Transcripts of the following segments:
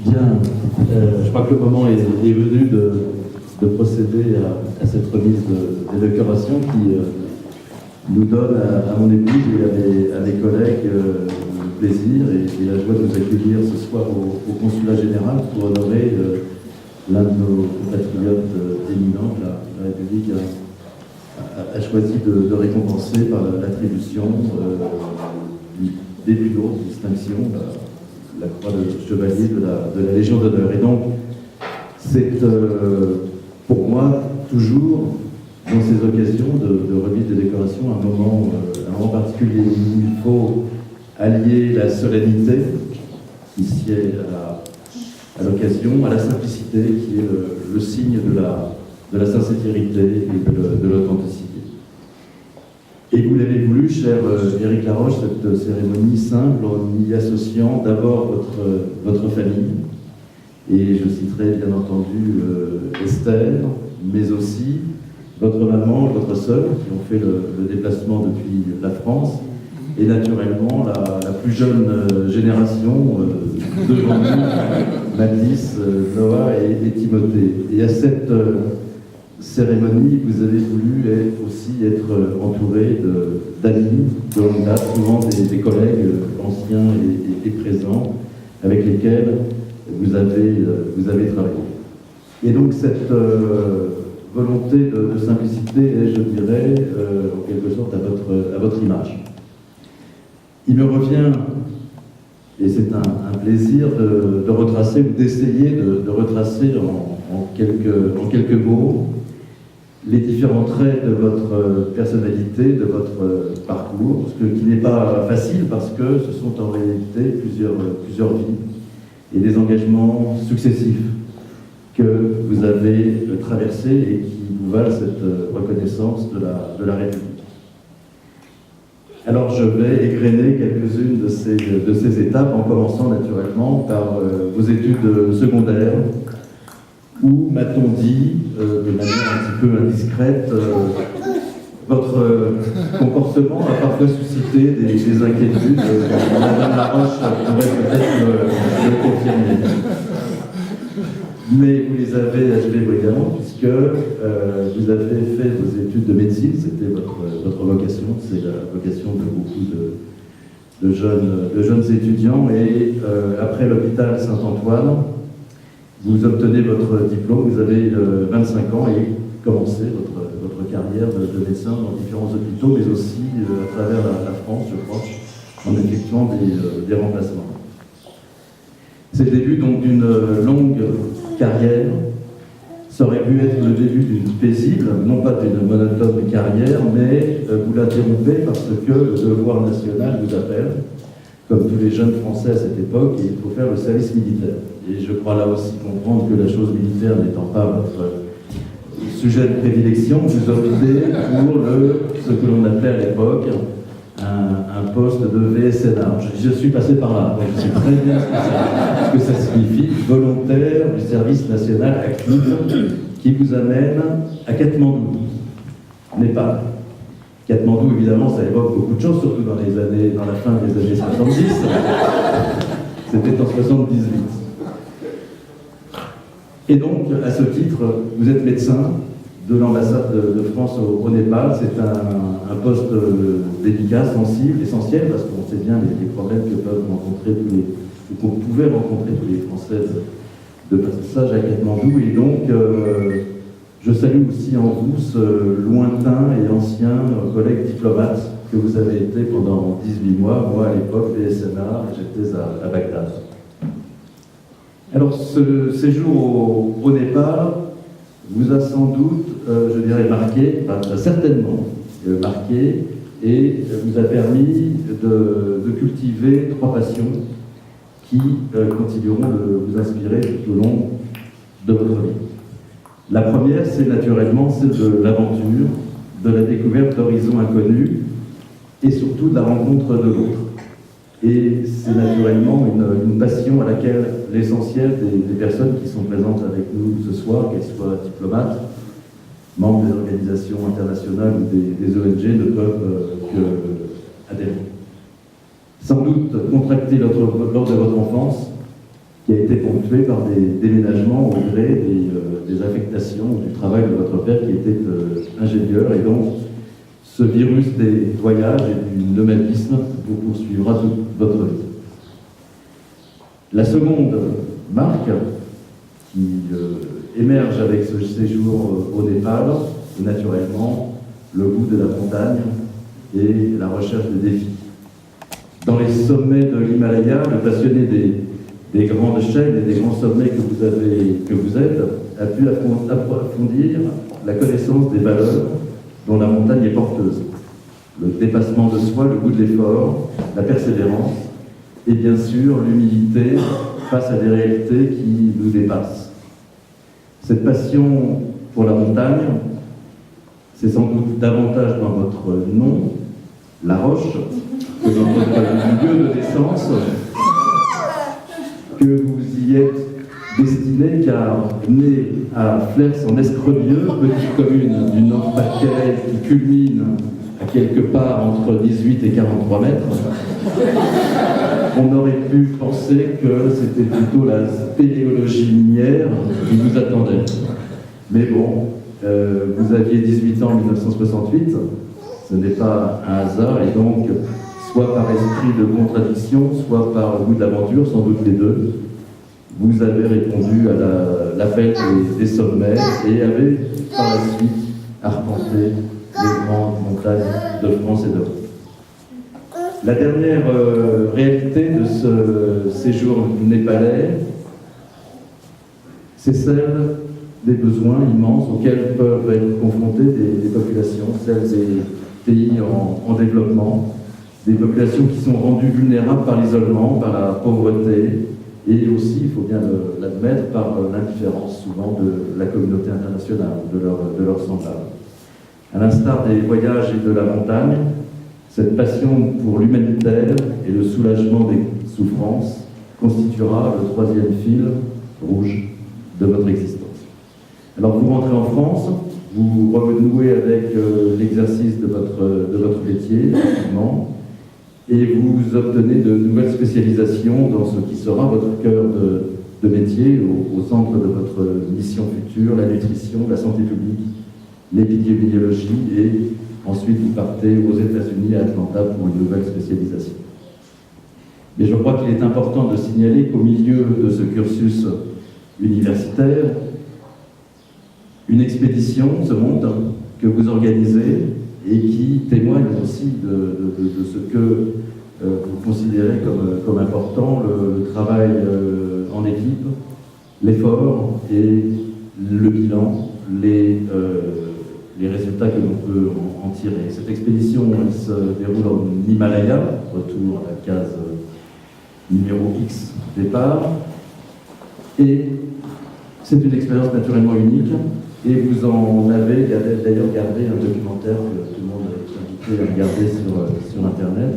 Bien, je crois que le moment est venu de procéder à cette remise des décorations qui nous donne à mon épouse et à mes collègues le plaisir et la joie de nous accueillir ce soir au Consulat Général pour honorer l'un de nos compatriotes éminents. La République a choisi de récompenser par l'attribution des plus hautes distinctions, la croix de chevalier de la Légion d'honneur. Et donc, c'est pour moi toujours, dans ces occasions de remise des décorations, un moment particulier où il faut allier la solennité qui sied à l'occasion, à la simplicité qui est le signe de la sincérité et de l'authenticité. Et vous l'avez voulu, cher Éric Laroche, cette cérémonie simple en y associant d'abord votre famille, et je citerai bien entendu Esther, mais aussi votre maman, votre sœur, qui ont fait le déplacement depuis la France, et naturellement la plus jeune génération devant nous, Mathis, Noah et Timothée. Et à cette cérémonie, vous avez voulu aussi être entouré d'amis de longue date, souvent des collègues anciens et présents, avec lesquels vous avez travaillé. Et donc cette volonté de simplicité est, je dirais, en quelque sorte à votre image. Il me revient, et c'est un plaisir, de retracer ou d'essayer de retracer en quelques mots les différents traits de votre personnalité, de votre parcours, qui n'est pas facile parce que ce sont en réalité plusieurs vies et des engagements successifs que vous avez traversés et qui vous valent cette reconnaissance de la République. Alors je vais égrener quelques-unes de ces étapes en commençant naturellement par vos études secondaires où, m'a-t-on dit, de manière un petit peu indiscrète, votre comportement a parfois suscité des inquiétudes. Madame Laroche pourrait peut-être le confirmer. Mais vous les avez achevées brillamment puisque vous avez fait vos études de médecine, c'était votre vocation, c'est la vocation de beaucoup de jeunes étudiants. Et après l'hôpital Saint-Antoine, vous obtenez votre diplôme, vous avez 25 ans et commencez votre carrière de médecin dans différents hôpitaux, mais aussi à travers la France, je crois, en effectuant des remplacements. C'est le début donc d'une longue carrière. Ça aurait pu être le début d'une paisible, non pas d'une monotone carrière, mais vous l'interrompez parce que le devoir national vous appelle, comme tous les jeunes Français à cette époque, et il faut faire le service militaire. Et je crois là aussi comprendre que la chose militaire n'étant pas votre sujet de prédilection, vous optez pour ce que l'on appelait à l'époque un poste de VSNA. Je suis passé par là, donc je sais très bien ce que ça signifie, volontaire du service national actif, qui vous amène à Katmandou, Népal. Katmandou, évidemment, ça évoque beaucoup de choses, surtout dans la fin des années 70. C'était en 78. Et donc, à ce titre, vous êtes médecin de l'ambassade de France au Népal. C'est un poste délicat, sensible, essentiel, parce qu'on sait bien les problèmes que peuvent rencontrer qu'on pouvait rencontrer tous les Français de passage à Katmandou. Et donc, je salue aussi en vous ce lointain et ancien collègue diplomate que vous avez été pendant 18 mois. Moi, à l'époque, VSNA, j'étais à Bagdad. Alors, ce séjour au Népal vous a sans doute, je dirais, marqué, certainement marqué, et vous a permis de cultiver 3 passions qui continueront de vous inspirer tout au long de votre vie. La première, c'est naturellement celle de l'aventure, de la découverte d'horizons inconnus et surtout de la rencontre de l'autre. Et c'est naturellement une passion à laquelle l'essentiel des personnes qui sont présentes avec nous ce soir, qu'elles soient diplomates, membres des organisations internationales ou des ONG, ne peuvent qu'adhérer. Sans doute contracté lors de votre enfance, qui a été ponctué par des déménagements au gré des affectations du travail de votre père qui était ingénieur. Et donc, ce virus des voyages et du nomadisme vous poursuivra toute votre vie. La seconde marque qui émerge avec ce séjour au Népal est naturellement le goût de la montagne et la recherche des défis. Dans les sommets de l'Himalaya, le passionné des grandes chaînes et des grands sommets que vous êtes a pu approfondir la connaissance des valeurs dont la montagne est porteuse. Le dépassement de soi, le goût de l'effort, la persévérance et bien sûr l'humilité face à des réalités qui nous dépassent. Cette passion pour la montagne, c'est sans doute davantage dans votre nom, La Roche, que dans votre lieu de naissance, que vous y êtes destiné, car né à Flers-en-Escrebieux, petite commune du Nord-Pas-de-Calais qui culmine à quelque part entre 18 et 43 mètres, on aurait pu penser que c'était plutôt la spéléologie minière qui vous attendait. Mais bon, vous aviez 18 ans en 1968, ce n'est pas un hasard, et donc, soit par esprit de contradiction, soit par goût de l'aventure, sans doute les deux, vous avez répondu à l'appel des sommets et avez par la suite arpenté les grandes montagnes de France et d'Europe. La dernière réalité de ce séjour népalais, c'est celle des besoins immenses auxquels peuvent être confrontées des populations, celles des pays en développement, des populations qui sont rendues vulnérables par l'isolement, par la pauvreté, et aussi, il faut bien l'admettre, par l'indifférence souvent de la communauté internationale, de leurs semblables. À l'instar des voyages et de la montagne, cette passion pour l'humanitaire et le soulagement des souffrances constituera le troisième fil rouge de votre existence. Alors vous rentrez en France, vous renouez avec l'exercice de votre métier, effectivement, et vous obtenez de nouvelles spécialisations dans ce qui sera votre cœur de métier, au centre de votre mission future, la nutrition, la santé publique, l'épidémiologie, et ensuite vous partez aux États-Unis, à Atlanta, pour une nouvelle spécialisation. Mais je crois qu'il est important de signaler qu'au milieu de ce cursus universitaire, une expédition se monte que vous organisez et qui témoigne aussi de ce que vous considérez comme important, le travail en équipe, l'effort et le bilan, les résultats que l'on peut en tirer. Cette expédition, elle se déroule en Himalaya, retour à la case numéro X départ, et c'est une expérience naturellement unique, et vous en avez d'ailleurs gardé un documentaire que tout le monde est invité à regarder sur Internet.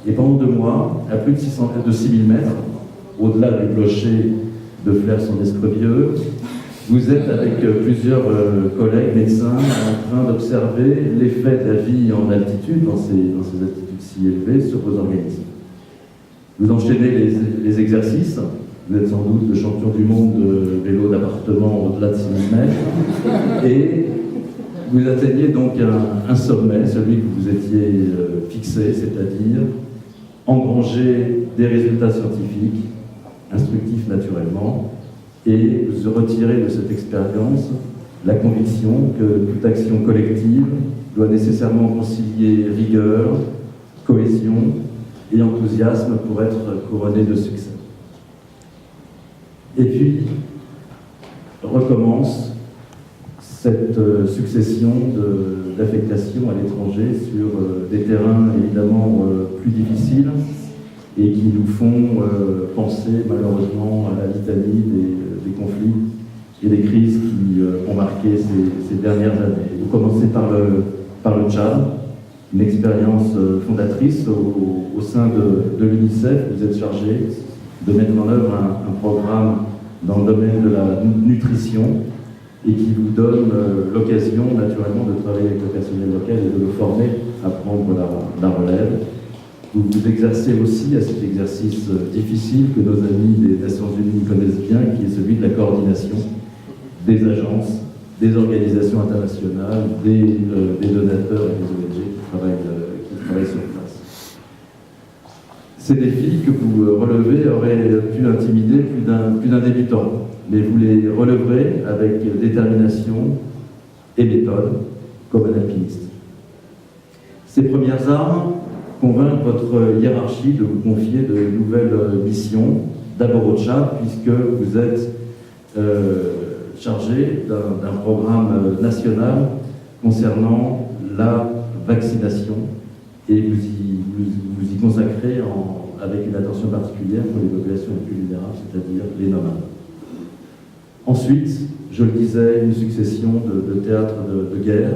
Et pendant 2 mois, à plus de 6000 mètres, au-delà du clocher de Flers-en-Escrebieux, vous êtes avec plusieurs collègues médecins en train d'observer l'effet de la vie en altitude, dans ces altitudes si élevées, sur vos organismes. Vous enchaînez les exercices. Vous êtes sans doute le champion du monde de vélo d'appartement au-delà de 6000 mètres. Et vous atteignez donc un sommet, celui que vous étiez fixé, c'est-à-dire engranger des résultats scientifiques, instructifs naturellement, et vous retirez de cette expérience la conviction que toute action collective doit nécessairement concilier rigueur, cohésion et enthousiasme pour être couronnée de succès. Et puis, recommence cette succession d'affectations à l'étranger sur des terrains évidemment plus difficiles et qui nous font penser malheureusement à la litanie des conflits et des crises qui ont marqué ces dernières années. Vous commencez par le Tchad, une expérience fondatrice au sein de l'UNICEF. Vous êtes chargé de mettre en œuvre un programme dans le domaine de la nutrition et qui vous donne l'occasion naturellement de travailler avec le personnel local et de le former à prendre la relève. Vous vous exercez aussi à cet exercice difficile que nos amis des Nations Unies connaissent bien, qui est celui de la coordination des agences, des organisations internationales, des donateurs et des ONG qui travaillent sur place. Ces défis que vous relevez auraient pu intimider plus d'un débutant, mais vous les releverez avec détermination et méthode, comme un alpiniste. Ces premières armes convainquent votre hiérarchie de vous confier de nouvelles missions, d'abord au Tchad, puisque vous êtes chargé d'un programme national concernant la vaccination, et vous y consacrez avec une attention particulière pour les populations les plus vulnérables, c'est-à-dire les nomades. Ensuite, je le disais, une succession de théâtres de guerre,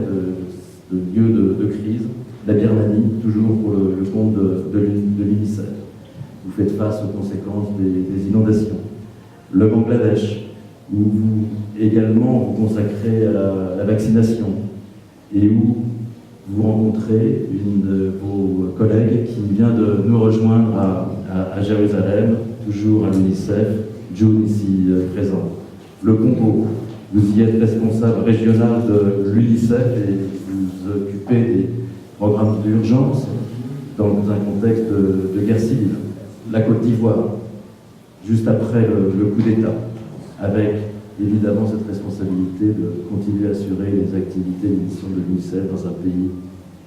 de lieux de crise. La Birmanie, toujours pour le compte de l'UNICEF. Vous faites face aux conséquences des inondations. Le Bangladesh, où vous également vous consacrez à la vaccination et où vous rencontrez une de vos collègues qui vient de nous rejoindre à Jérusalem, toujours à l'UNICEF, June ici présent. Le Congo, vous y êtes responsable régional de l'UNICEF et vous occupez des programmes d'urgence dans un contexte de guerre civile. La Côte d'Ivoire, juste après le coup d'État, avec évidemment cette responsabilité de continuer à assurer les activités et les missions de l'UNICEF dans un pays,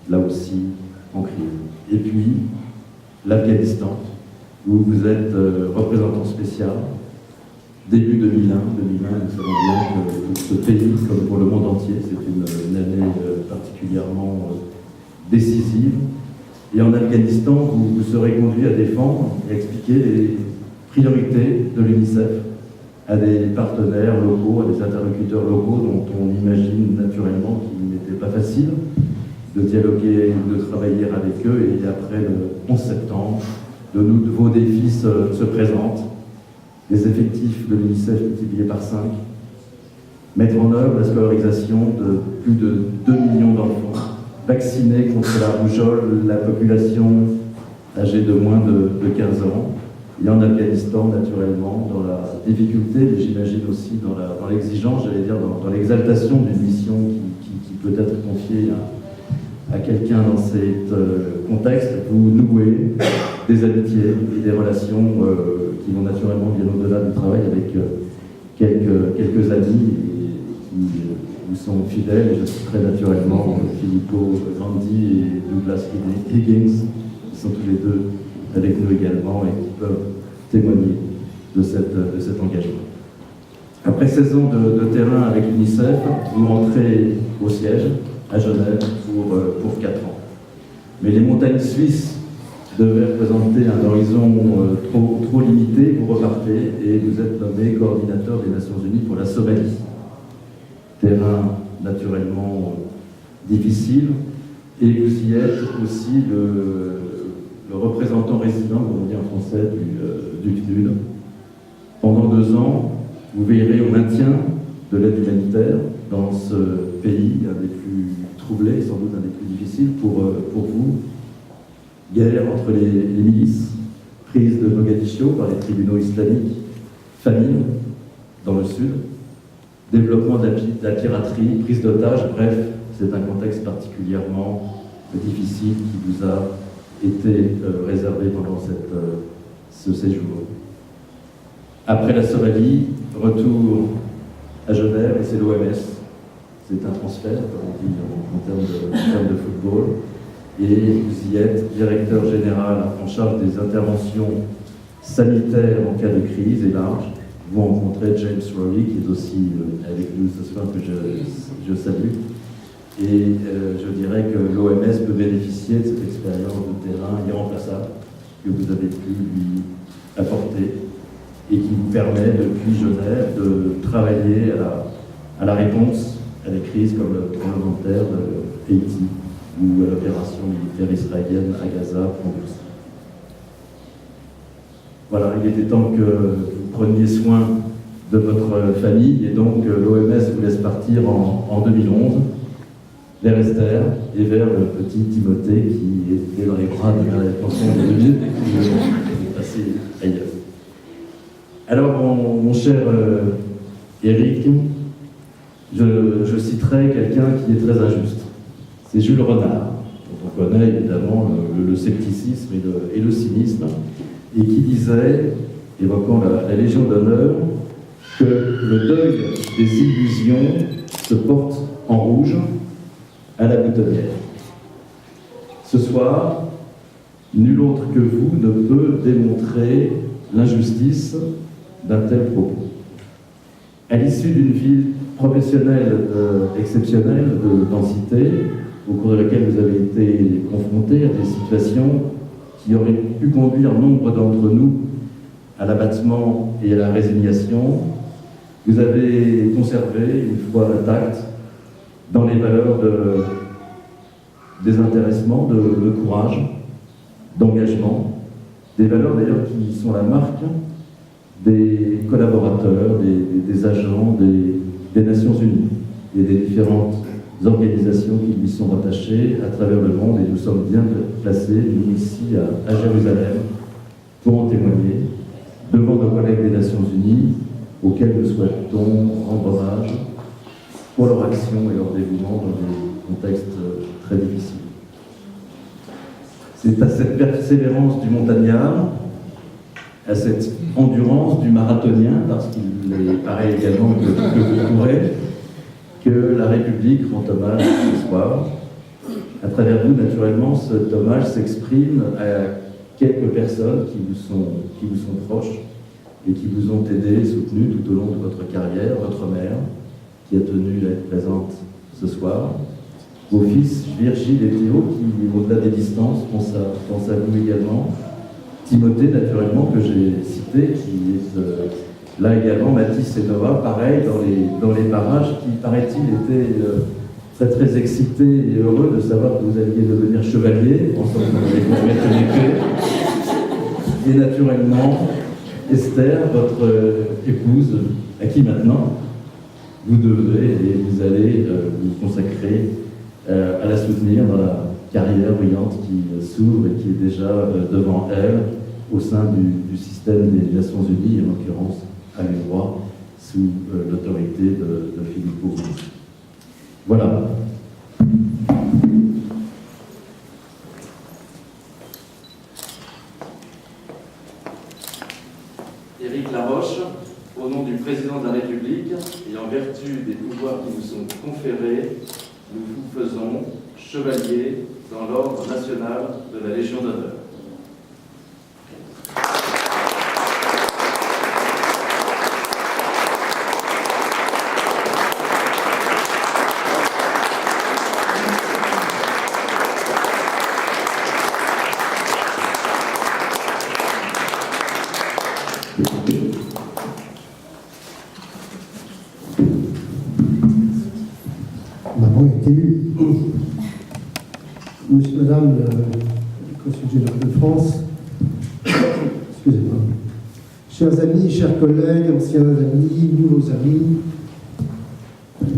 là aussi, en crise. Et puis, l'Afghanistan, où vous êtes représentant spécial. Début 2001, nous savons bien que pour ce pays, comme pour le monde entier, c'est une année particulièrement décisive. Et en Afghanistan, vous serez conduit à défendre et expliquer les priorités de l'UNICEF à des partenaires locaux, à des interlocuteurs locaux dont on imagine naturellement qu'il n'était pas facile de dialoguer, de travailler avec eux. Et après le 11 septembre, de nouveaux défis se présentent. Les effectifs de l'UNICEF multipliés par 5, mettre en œuvre la scolarisation de plus de 2 millions d'enfants, vacciner contre la rougeole la population âgée de moins de 15 ans, et en Afghanistan, naturellement, dans la difficulté, mais j'imagine aussi dans l'exigence, j'allais dire, dans l'exaltation d'une mission qui peut être confiée à quelqu'un dans cet contexte, vous nouez des amitiés et des relations qui vont naturellement bien au-delà du travail avec quelques amis qui vous sont fidèles, et je citerai naturellement Filippo Grandi et Douglas Higgins, qui sont tous les deux avec nous également et qui peuvent témoigner de cet engagement. Après 16 ans de terrain avec l'UNICEF, vous rentrez au siège à Genève pour 4 ans. Mais les montagnes suisses devaient représenter un horizon trop limité. Vous repartez et vous êtes nommé coordinateur des Nations Unies pour la Somalie. Terrain naturellement difficile, et vous y êtes aussi le représentant résident, comme on dit en français, du PNUD. Pendant 2 ans, vous veillerez au maintien de l'aide humanitaire dans ce pays, un des plus troublés, sans doute un des plus difficiles pour vous. Guerre entre les milices, prise de Mogadiscio par les tribunaux islamiques, famine dans le sud, développement de la piraterie, prise d'otages, bref, c'est un contexte particulièrement difficile qui vous a été réservé pendant ce séjour. Après la Somalie, retour à Genève, et c'est l'OMS. C'est un transfert, comme on dit en termes de football. Et vous y êtes directeur général en charge des interventions sanitaires en cas de crise et large. Vous rencontrez James Rowley, qui est aussi avec nous ce soir, que je salue. Et je dirais que l'OMS peut bénéficier de cette expérience de terrain irremplaçable que vous avez pu lui apporter et qui vous permet depuis Genève de travailler à la réponse à des crises comme le tremblement de terre de Haïti ou à l'opération militaire israélienne à Gaza pour nous. Voilà, il était temps que vous preniez soin de votre famille, et donc l'OMS vous laisse partir en 2011. vers Esther et vers le petit Timothée qui est dans les bras de la pension de Dieu et qui est passé ailleurs. Alors, mon cher Éric, je citerai quelqu'un qui est très injuste. C'est Jules Renard, dont on connaît évidemment le scepticisme et le cynisme, et qui disait, évoquant la Légion d'honneur, que le deuil des illusions se porte en rouge à la boutonnière. Ce soir, nul autre que vous ne peut démontrer l'injustice d'un tel propos. À l'issue d'une vie professionnelle exceptionnelle de densité, au cours de laquelle vous avez été confrontés à des situations qui auraient pu conduire nombre d'entre nous à l'abattement et à la résignation, vous avez conservé une foi intacte dans les valeurs de désintéressement, de courage, d'engagement, des valeurs d'ailleurs qui sont la marque des collaborateurs, des agents des Nations Unies et des différentes organisations qui lui sont rattachées à travers le monde, et nous sommes bien placés, nous ici à Jérusalem, pour en témoigner devant nos collègues des Nations Unies, auxquels nous souhaitons rendre hommage pour leur action et leur dévouement dans des contextes très difficiles. C'est à cette persévérance du montagnard, à cette endurance du marathonien, parce qu'il est pareil également que vous pourrez, que la République rend hommage ce soir. À travers vous, naturellement, cet hommage s'exprime à quelques personnes qui vous sont proches et qui vous ont aidé et soutenu tout au long de votre carrière. Votre mère, qui a tenu à être présente ce soir. Vos fils, Virgile et Théo, qui, au-delà des distances, pensent à vous également. Timothée, naturellement, que j'ai cité, qui est là également. Mathis et Noah, pareil, dans les parages, qui, paraît-il, étaient très très excités et heureux de savoir que vous alliez devenir chevalier, en sortant de l'épée. Et naturellement, Esther, votre épouse, à qui maintenant vous devez et vous allez vous consacrer à la soutenir dans la carrière brillante qui s'ouvre et qui est déjà devant elle au sein du système des Nations Unies, et en l'occurrence à l'UNRWA, sous l'autorité de Filippo. Voilà. Éric Laroche, au nom du président de la République et en vertu des pouvoirs qui nous sont conférés, nous vous faisons chevalier dans l'ordre national de la Légion d'honneur. Maman est élue. Monsieur, Madame, le Consul général de France, excusez-moi, chers amis, chers collègues, anciens amis, nouveaux amis,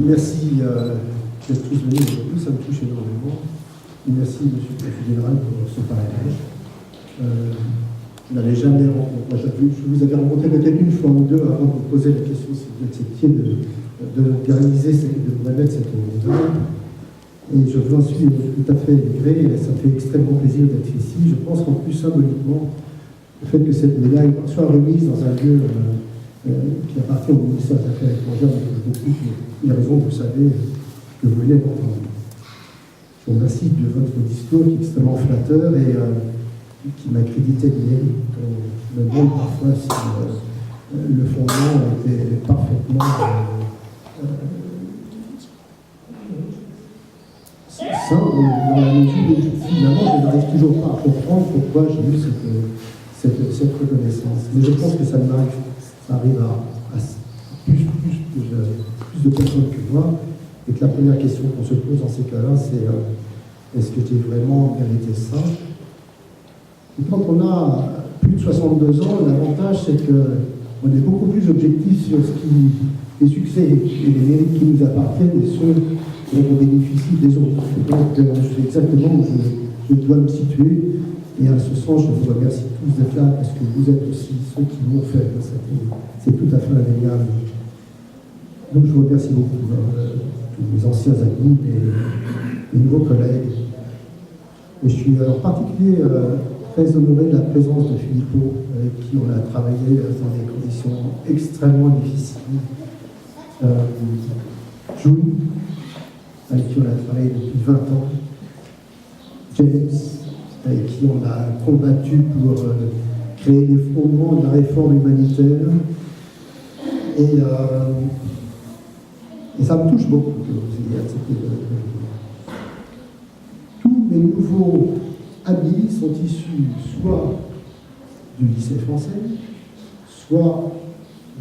merci d'être tous venus aujourd'hui, ça me touche énormément. Merci, Monsieur le Consul général, pour ce parrainage. Je n'avais jamais rencontré, je vous avais rencontré peut-être une fois ou deux avant de vous poser la question si vous acceptiez d'organiser, de vous remettre cette médaille. Et je vous en suis tout à fait gré, et ça me fait extrêmement plaisir d'être ici. Je pense qu'en plus, symboliquement, le fait que cette médaille soit remise dans un lieu qui appartient au ministère des Affaires étrangères, me touche beaucoup, pour les raisons, vous savez, que vous venez d'entendre. Je vous remercie de votre discours qui est extrêmement flatteur et qui m'a crédité de mérite. On me demande parfois si le fondement était parfaitement simple, dans la mesure où finalement je n'arrive toujours pas à comprendre pourquoi j'ai eu cette reconnaissance. Mais je pense que ça arrive à plus de personnes que moi, et que la première question qu'on se pose dans ces cas-là, c'est est-ce que j'ai vraiment mérité ça? Et quand on a plus de 62 ans, l'avantage c'est qu'on est beaucoup plus objectif sur ce qui les succès et les mérites qui nous appartiennent et ceux dont on bénéficie des autres. Donc, je sais exactement où je dois me situer. Et à ce sens, je vous remercie tous d'être là, parce que vous êtes aussi ceux qui m'ont fait. C'est tout à fait indéniable. Donc, je vous remercie beaucoup, tous mes anciens amis, mes nouveaux collègues. Et je suis en particulier très honoré de la présence de Filippo, avec qui on a travaillé dans des conditions extrêmement difficiles. Jules, avec qui on a travaillé depuis 20 ans. James, avec qui on a combattu pour créer les fondements de la réforme humanitaire. Et ça me touche beaucoup que vous ayez accepté de venir. Tous mes nouveaux amis sont issus soit du lycée français, soit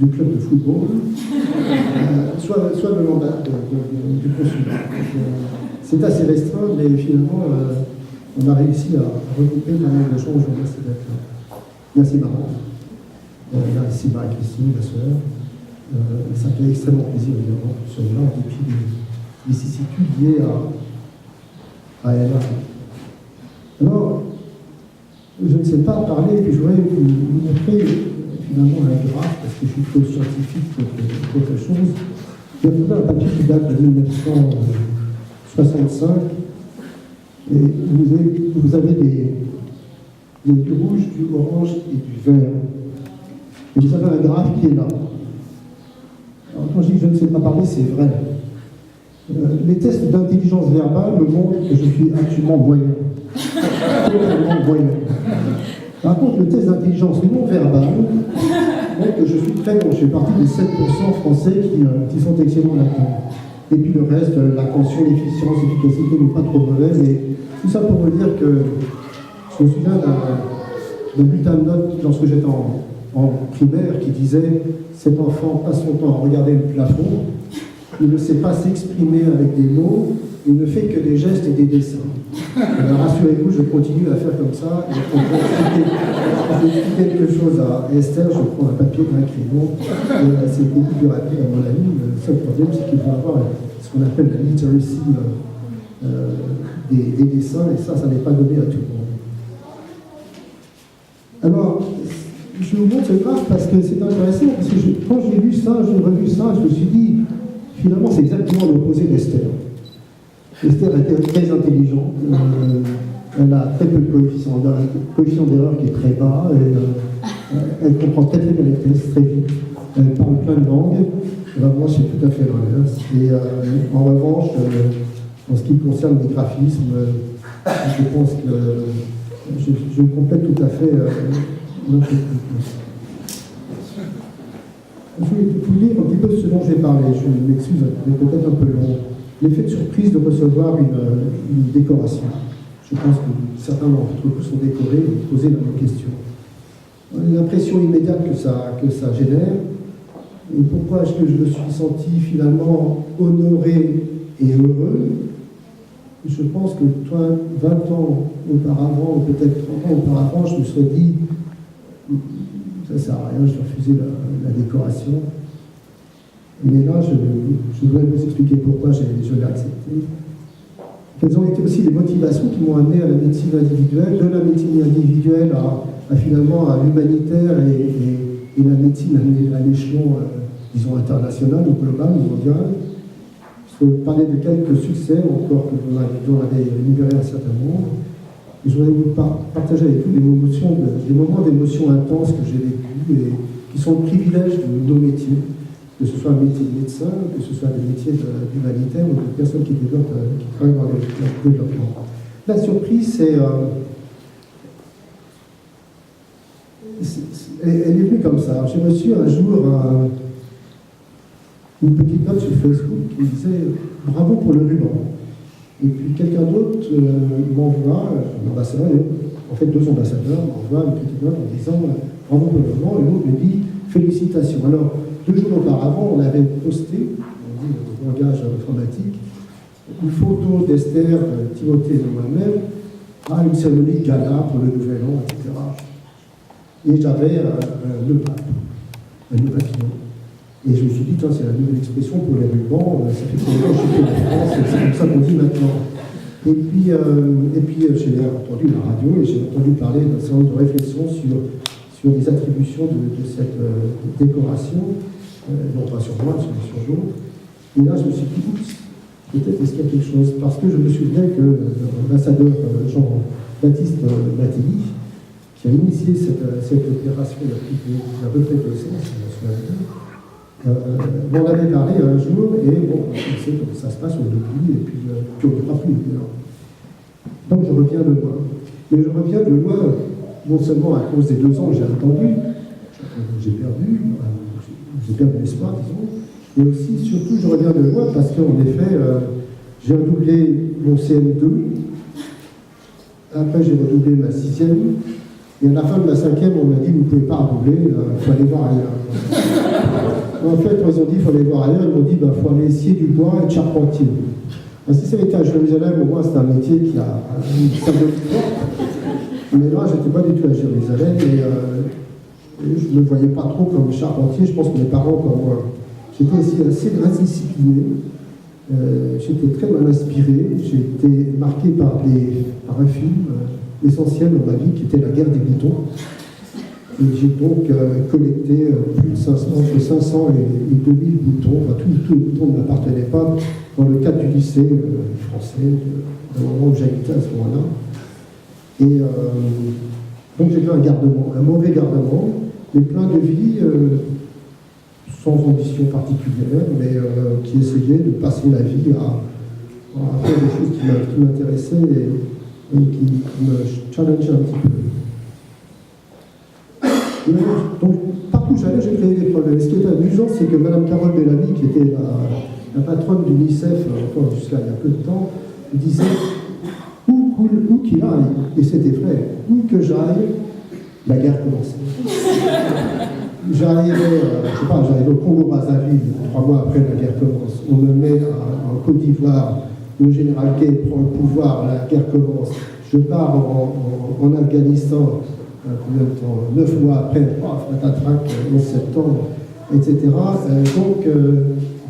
du club de football, soit de l'ambassade du consulat. C'est assez restreint, mais finalement, on a réussi à regrouper pas mal de gens aujourd'hui. Merci maman. Merci Marie-Christine, ma soeur. Ça fait extrêmement plaisir, évidemment, que ce soit là, en dépit des vicissitudes liées à elle. Alors, je ne sais pas parler, puis je voudrais vous montrer finalement un graphe, parce que je suis trop scientifique qu'autre chose. J'ai trouvé un papier qui date de 1965, et vous avez du rouge, du orange et du vert. Et vous avez un graphe qui est là. Alors, quand je dis que je ne sais pas parler, c'est vrai. Les tests d'intelligence verbale me montrent que je suis actuellement moyen. Totalement moyen. Par contre, le test d'intelligence non verbale montre que je suis très bon. Je fais partie des 7% français qui sont excellents là-dedans. Et puis le reste, l'attention, l'efficience, l'efficacité n'est pas trop mauvais. Mais tout ça pour vous dire que je me souviens d'un bulletin de notes lorsque j'étais en primaire qui disait « Cet enfant passe son temps à regarder le plafond, il ne sait pas s'exprimer avec des mots, il ne fait que des gestes et des dessins. » Alors rassurez-vous, je continue à faire comme ça. Et quand je dis quelque chose à Esther, je prends un papier, un crayon, et c'est beaucoup plus rapide à mon avis. Le seul problème, c'est qu'il faut avoir ce qu'on appelle la literacy des dessins, et ça n'est pas donné à tout le monde. Alors, je vous montre ce graphe parce que c'est intéressant, parce que quand j'ai lu ça, j'ai revu ça, je me suis dit, finalement, c'est exactement l'opposé d'Esther. Esther était très intelligente, elle a très peu de coefficient d'erreur qui est très bas, elle comprend très bien les tests, très vite, elle parle plein de langues, moi c'est tout à fait l'inverse. Et en revanche, en ce qui concerne les graphismes, je pense que je complète tout à fait notre équipe. Je vais vous lire un petit peu ce dont j'ai parlé, je m'excuse, c'est peut-être un peu long. L'effet de surprise de recevoir une décoration. Je pense que certains d'entre vous sont décorés et vous posez la même question. L'impression immédiate que ça génère, et pourquoi est-ce que je me suis senti finalement honoré et heureux. Je pense que 20 ans auparavant, ou peut-être 30 ans auparavant, je me serais dit ça ne sert à rien, je vais refuser la décoration. Mais là, je voudrais vous expliquer pourquoi je l'ai accepté. Quelles ont été aussi les motivations qui m'ont amené à la médecine individuelle, de la médecine individuelle finalement à l'humanitaire et la médecine à l'échelon, disons, international ou global ou mondial. Je vais parler de quelques succès, encore que dont on avait libéré un certain nombre. Et je voudrais vous partager avec vous des moments d'émotion intenses que j'ai vécus et qui sont le privilège de nos métiers, que ce soit un métier de médecin, que ce soit des métiers d'humanitaire ou de personnes qui travaillent dans le développement. La surprise, elle est venue comme ça. J'ai reçu un jour une petite note sur Facebook qui disait « Bravo pour le ruban ». Et puis quelqu'un d'autre m'envoie, un ambassadeur, en fait 2 ambassadeurs m'envoient une petite note en disant « Bravo pour le ruban », et l'autre me dit « Félicitations ». Alors, 2 jours auparavant, on avait posté, on dit le langage informatique, une photo d'Esther, Timothée et moi-même à une cérémonie de gala pour le Nouvel An, etc. Et j'avais le pape, un papillon. Et je me suis dit, tiens, c'est la nouvelle expression pour les rubans, ça fait combien de temps que je suis en France, c'est comme ça qu'on dit maintenant. Et puis j'ai entendu la radio et j'ai entendu parler d'un certain nombre de réflexions sur les attributions de cette décoration, non pas sur moi, mais sur d'autres. Et là, je me suis dit, oups, peut-être est-ce qu'il y a quelque chose, parce que je me souviens que l'ambassadeur Jean-Baptiste Mattei, qui a initié cette opération il y a à peu près 2 ans, si je me souviens bien, m'en avait parlé un jour, et bon, on sait comment ça se passe, on l'oublie, et puis on ne fera plus. Donc je reviens de loin. Mais je reviens de loin, non seulement à cause des 2 ans que j'ai attendu, j'ai perdu l'espoir, disons, mais aussi, surtout, je reviens de loin parce qu'en effet, j'ai redoublé mon CM2, après j'ai redoublé ma 6e, et à la fin de ma 5e, on m'a dit, vous ne pouvez pas redoubler, il faut aller voir ailleurs. En fait, quand ils ont dit, il faut aller voir ailleurs, ils m'ont dit, il faut aller scier du bois et être charpentier. Si ça avait été à Jérusalem, au moins c'était un métier qui a une certaine force. Mais là, je n'étais pas du tout à Jérusalem et je ne me voyais pas trop comme charpentier. Je pense que mes parents, comme moi, j'étais aussi assez indiscipliné. J'étais très mal inspiré. J'ai été marqué par un film essentiel dans ma vie qui était La guerre des boutons. Et j'ai donc collecté plus de 500 et 2000 boutons. Enfin, tous les boutons ne m'appartenaient pas dans le cadre du lycée français, au moment où j'habitais à ce moment-là. Et donc j'ai fait un gardement, un mauvais gardement, mais plein de vie, sans ambition particulière, mais qui essayait de passer la vie à faire des choses qui m'intéressaient et qui me challengeaient un petit peu. Donc, partout où j'allais, j'ai créé des problèmes. Ce qui est amusant, c'est que Mme Carole Bellamy, qui était la patronne du l'UNICEF, encore jusqu'à il y a peu de temps, disait où qu'il aille, et c'était vrai, où que j'aille, la guerre commençait. J'arrivais au Congo-Brazzaville, 3 mois après la guerre commence. On me met en Côte d'Ivoire, le général Kay prend le pouvoir, la guerre commence. Je pars en Afghanistan. 9 mois après, patatrac, 11 septembre, etc.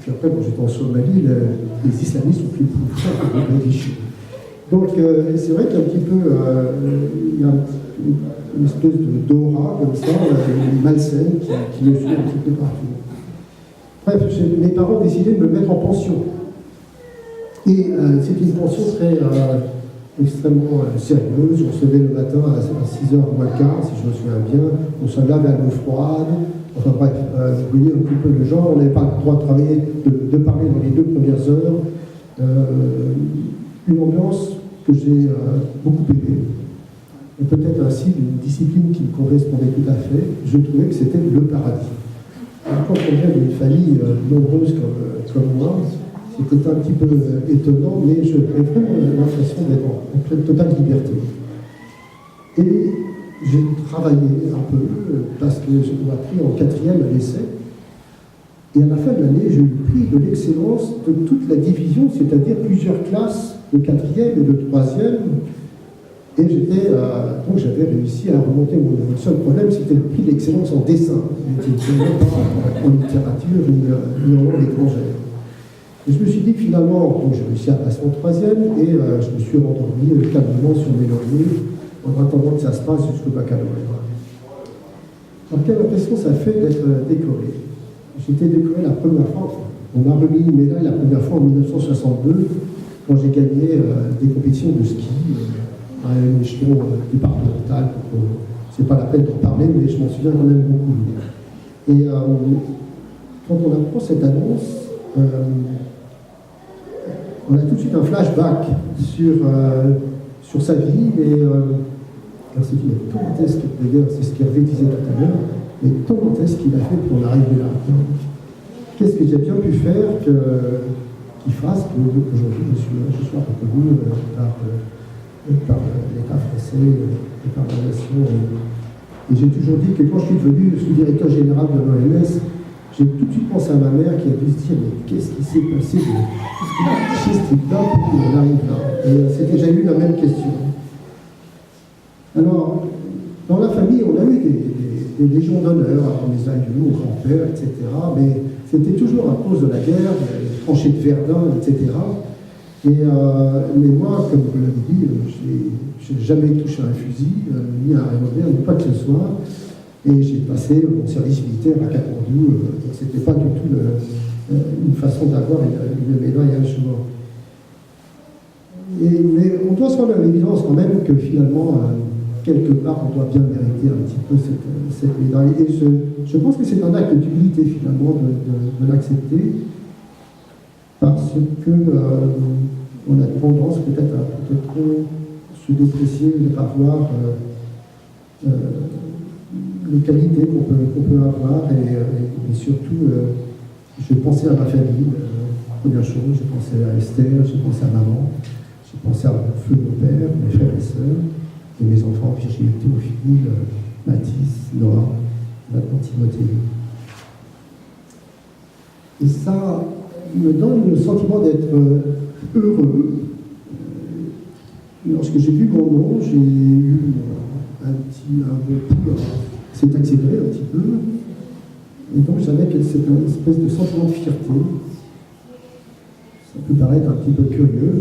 Puis après, quand j'étais en Somalie, les islamistes ont pris le pouvoir de Mogadiscio. Donc, c'est vrai qu'il y a un petit peu, il y a une espèce d'aura comme ça, une malsaine qui me suit un petit peu partout. Bref, mes parents décidaient de me mettre en pension. Et c'est une pension très extrêmement sérieuse. On se levait le matin à 6h moins le quart, si je me souviens bien. On se lavait à l'eau froide. Enfin bref, vous voyez un petit peu le genre. On n'avait pas le droit de travailler, de parler dans les 2 premières heures. Une ambiance que j'ai beaucoup aimée. Et peut-être ainsi une discipline qui me correspondait tout à fait. Je trouvais que c'était le paradis. Alors, quand on vient d'une famille nombreuse comme moi, c'était un petit peu étonnant, mais j'avais vraiment l'impression d'être en pleine totale liberté. Et j'ai travaillé un peu, parce que j'ai appris en 4e à l'essai. Et à la fin de l'année, j'ai eu le prix de l'excellence de toute la division, c'est-à-dire plusieurs classes de 4e et de 3e. Et donc j'avais réussi à remonter mon niveau. Le seul problème, c'était le prix d'excellence en dessin. J'étais pas en littérature ni en langue étrangère. Et je me suis dit que finalement, j'ai réussi à passer en 3e et je me suis endormi calmement sur mes lauriers en attendant que ça se passe jusqu'au baccalauréat. Alors quelle impression ça fait d'être décoré? J'ai été décoré la première fois, on m'a remis une médaille la première fois en 1962 quand j'ai gagné des compétitions de ski à un échelon départemental. C'est pas la peine d'en parler, mais je m'en souviens quand même beaucoup. Et quand on apprend cette annonce, on a tout de suite un flashback sur sa vie, mais sa vie est comment-est-ce d'ailleurs, c'est ce qu'Hervé disait tout à l'heure, mais comment est-ce qu'il a fait pour en arriver là? Qu'est-ce que j'ai bien pu faire qu'il fasse qu'aujourd'hui je sois reconnu par l'État français et par la nation. Et j'ai toujours dit que quand je suis devenu sous-directeur général de l'OMS, j'ai tout de suite pensé à ma mère qui a dû se dire mais qu'est-ce qui s'est passé qu'est-ce qui est là pour qu'on arrive là? Et c'était déjà eu la même question. Alors, dans la famille, on a eu des légions d'honneur à mes aïeux, aux grands-pères, etc. Mais c'était toujours à cause de la guerre, des tranchées de Verdun, etc. Mais moi, comme vous l'avez dit, je n'ai jamais touché un fusil, ni un revolver, ni pas que ce soit. Et j'ai passé mon service militaire à Katmandou. Ce n'était pas du tout une façon d'avoir une médaille à un jour. Mais on doit se rendre à l'évidence quand même que finalement, quelque part, on doit bien mériter un petit peu cette médaille. Et je pense que c'est un acte d'humilité finalement de l'accepter, parce que on a tendance peut-être à trop se déprécier, ne pas voir les qualités qu'on peut avoir, et surtout, je pensais à ma famille, première chose, je pensais à Esther, je pensais à maman, je pensais à mon père, mes frères et sœurs, et mes enfants, Virginie, Théophile, Mathis, Noah, maintenant Timothée. Et ça me donne le sentiment d'être heureux. Lorsque j'ai vu mon nom, j'ai eu un bon coup, c'est accéléré un petit peu, et donc j'avais cette espèce de sentiment de fierté. Ça peut paraître un petit peu curieux,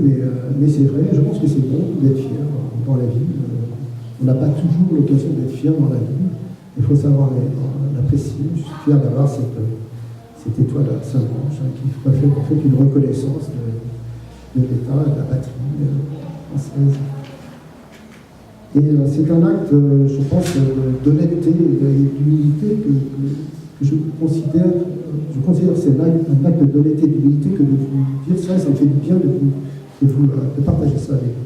mais c'est vrai, je pense que c'est bon d'être fier dans la vie. On n'a pas toujours l'occasion d'être fier dans la vie, il faut savoir l'apprécier. Je suis fier d'avoir cette étoile à Saint-Blanche qui fait en fait une reconnaissance de l'État et de la patrie française. Et c'est un acte, je pense, d'honnêteté et d'humilité que je considère que c'est un acte d'honnêteté et d'humilité que de vous dire ça, ça me fait du bien de partager ça avec vous.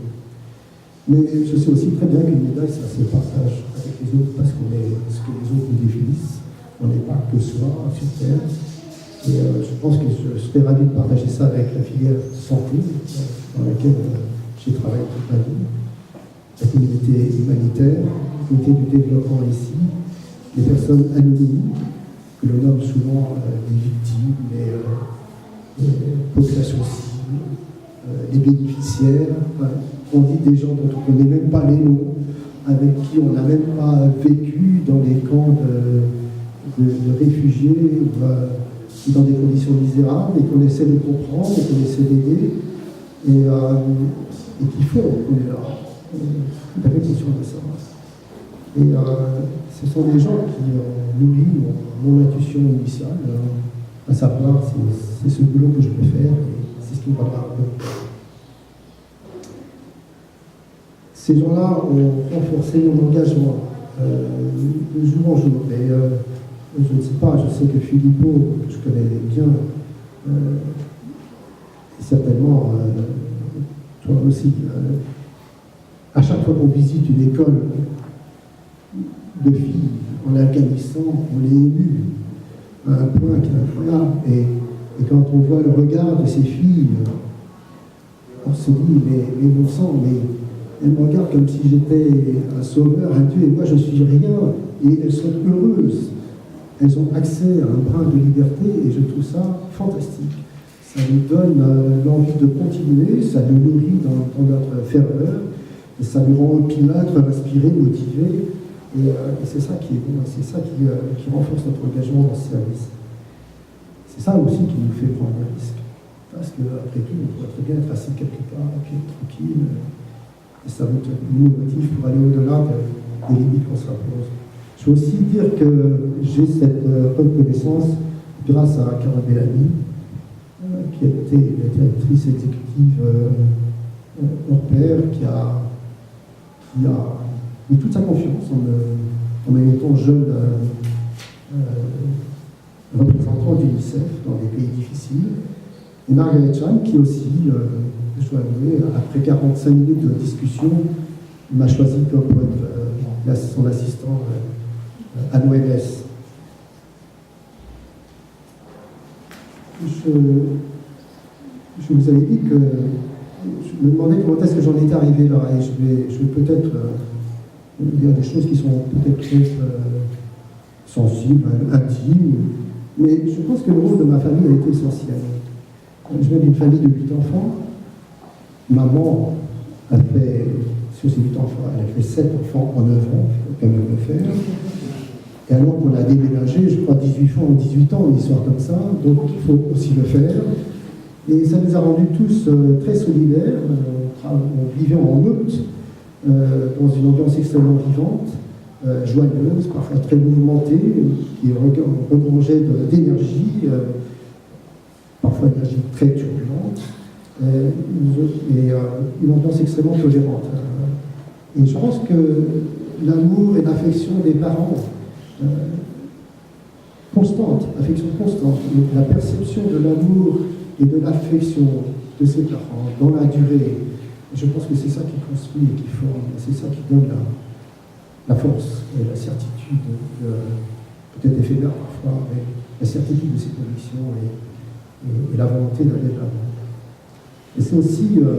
Mais je sais aussi très bien qu'une médaille, ça se partage avec les autres parce qu'on est ce que les autres nous définissent. On n'est pas que soi sur Terre. Et je pense que je serais ravi de partager ça avec la filière santé, dans laquelle j'ai travaillé toute ma vie. La communauté humanitaire, la communauté du développement ici, les personnes anonymes, que l'on nomme souvent les victimes, les populations cibles, les bénéficiaires. On dit des gens dont on ne connaît même pas les noms, avec qui on n'a même pas vécu dans des camps de réfugiés ou dans des conditions misérables, et qu'on essaie de comprendre, et qu'on essaie d'aider, et qu'il faut qu'on est là. Tout à fait conscient de ça. Et ce sont des gens qui nourrissent mon intuition initiale, à savoir c'est ce boulot que je peux faire, et c'est ce qui me va un peu. Ces gens-là ont renforcé mon engagement de jour en jour. Mais je ne sais pas, je sais que Philippot, que je connais bien, et certainement toi aussi, à chaque fois qu'on visite une école de filles en Afghanistan, on est ému à un point qui est incroyable. Et quand on voit le regard de ces filles, on se dit, mais bon sang, mais elles me regardent comme si j'étais un sauveur, un Dieu, et moi je suis rien. Et elles sont heureuses. Elles ont accès à un brin de liberté, et je trouve ça fantastique. Ça nous donne l'envie de continuer, ça nous nourrit dans notre ferveur, et ça nous rend opiniâtres, inspirés, motivés. Et c'est ça qui est bon, c'est ça qui renforce notre engagement dans ce service. C'est ça aussi qui nous fait prendre des risques. Parce qu'après tout, on pourrait très bien être assis quelque part, okay, tranquille, et ça nous motive pour aller au-delà des limites qu'on s'impose. Je veux aussi dire que j'ai cette reconnaissance grâce à Carole Bellamy, qui a été la directrice exécutive hors pair, qui a mis toute sa confiance en me mettant jeune représentant d'UNICEF dans des pays difficiles. Et Margaret Chan, qui aussi, je dois avouer, après 45 minutes de discussion, m'a choisi comme son assistant à l'OMS. Je vous avais dit que je me demandais comment est-ce que j'en étais arrivé là, et je vais peut-être dire des choses qui sont peut-être très sensibles, intimes, mais je pense que le rôle de ma famille a été essentiel. Je viens d'une famille de 8 enfants. Maman a fait, sur ces 8 enfants, elle a fait 7 enfants en 9 ans, il faut quand même le faire. Et alors qu'on a déménagé, je crois, 18 fois en 18 ans, une histoire comme ça, donc il faut aussi le faire. Et ça nous a rendus tous très solidaires. On vivait en meute, dans une ambiance extrêmement vivante, joyeuse, parfois très mouvementée, qui regorgeait d'énergie, parfois une énergie très turbulente, et une ambiance extrêmement tolérante. Et je pense que l'amour et l'affection des parents, affection constante, la perception de l'amour et de l'affection de ses parents dans la durée, je pense que c'est ça qui construit et qui forme, c'est ça qui donne la force et la certitude, peut-être éphémère parfois, mais la certitude de ses convictions et la volonté d'aller de l'avant. Et c'est aussi le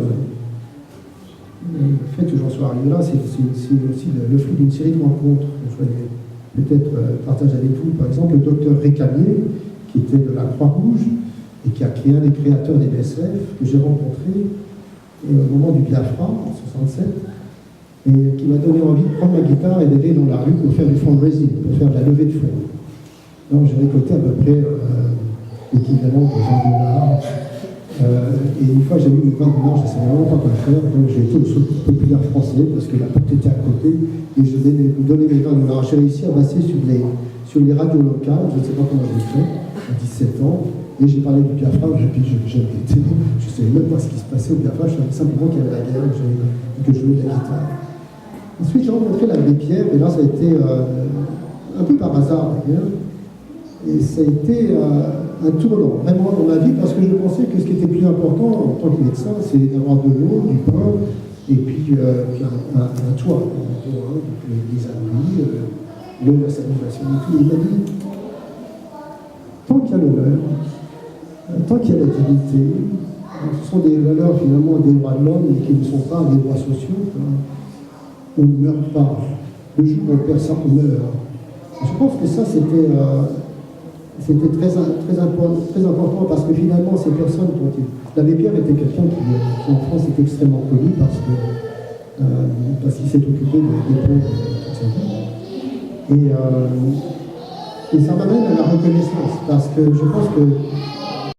fait que j'en sois arrivé là, c'est aussi le fruit d'une série de rencontres que je voulais peut-être partager avec vous. Par exemple, le docteur Récamier, qui était de la Croix-Rouge et qui a créé un des créateurs des BSF, que j'ai rencontré au moment du Biafra, en 67, et qui m'a donné envie de prendre ma guitare et d'aller dans la rue pour faire du fundraising, pour faire de la levée de fonds. Donc j'ai récolté à peu près l'équivalent de $20. Et une fois j'ai eu mes $20, je ne savais vraiment pas quoi faire, donc j'ai été au Secours populaire français parce que la porte était à côté et je donnais mes $20. J'ai réussi à passer sur les radios locales, je ne sais pas comment j'ai fait, à 17 ans, et j'ai parlé du Biafra, et puis je ne savais même pas ce qui se passait au Biafra, je savais simplement qu'il y avait la guerre et que je jouais de la guitare. Ensuite j'ai rencontré l'abbé Pierre, et là ça a été un peu par hasard d'ailleurs, et ça a été un tournant, vraiment dans ma vie, parce que je pensais que ce qui était plus important en tant que médecin, c'est d'avoir de l'eau, du pain, et puis un toit, donc des amis, la salivation et tout. Il m'a dit, tant qu'il y a l'honneur, tant qu'il y a la dignité, ce sont des valeurs finalement des droits de l'homme et qui ne sont pas des droits sociaux, on ne meurt pas. Le jour où on perd ça, on meurt. Je pense que ça, c'était très important parce que finalement, ces personnes, l'abbé Pierre était quelqu'un qui en France était extrêmement connu parce qu'il s'est occupé des pauvres toute sa vie. Et ça m'amène à la reconnaissance parce que je pense que